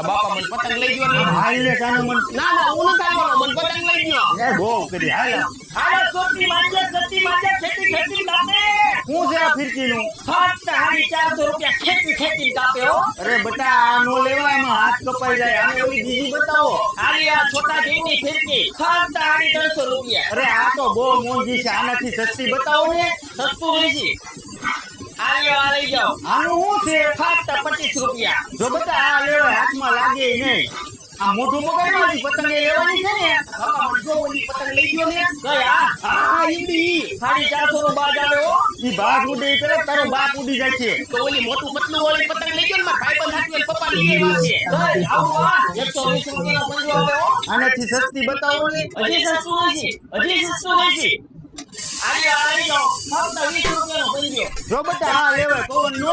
બાપા મને પતંગ લઈ ગયો નહીં. હાલ ને કાનો મન ના ના હું નથી આવવાનો. મને પતંગ લઈ ગયો. એ બહુ કરી હાલ હાલો સોટી માંજે ખેતી કાપે. હું છે આ ફિરકીનું ફક્ત 450 રૂપિયા ખેતી કાપે હો. અરે બટા આ નો લેવા એમાં હાથ કપાઈ જાય આને ઓલી બીજી બતાવો આલી આ છોટા જેની ફિરકી ફક્ત 350 રૂપિયા. અરે આ તો બહુ મોંઘી છે આનાથી સસ્તી બતાવો ને સસ્તું રહેશે. આલ્યો આ લઈ જાઓ. આનું શું છે ફક્ત 25 રૂપિયા. જો બટા આ લેવા હાથમાં લાગે નહીં આ મોઢું મગાવી પતંગે લેવાની છે ને બાપા મને જો ઓલી પતંગ લઈ ગયો ને. કયા આ ઈડી 450 નું બાજ આવે હો. ઈ બાગ ઉડે પેલા તારો બાપ ઉડી જાય છે તો ઓલી મોટું પતલું વાળી પતંગ લઈ ગયો ને મારા ભાઈબંધ હાથમાં પપ્પા લઈ આવ્યા છે. આવો આ 120 રૂપિયાનો પંજો આવે હો. આનાથી સસ્તી બતાવો ને હજી સસ્તું રહેશે. આલ્યો આ લઈ જાઓ. ફક્ત 20 રૂપિયાનો પંજો. જો બટા આ લેવા પવન નો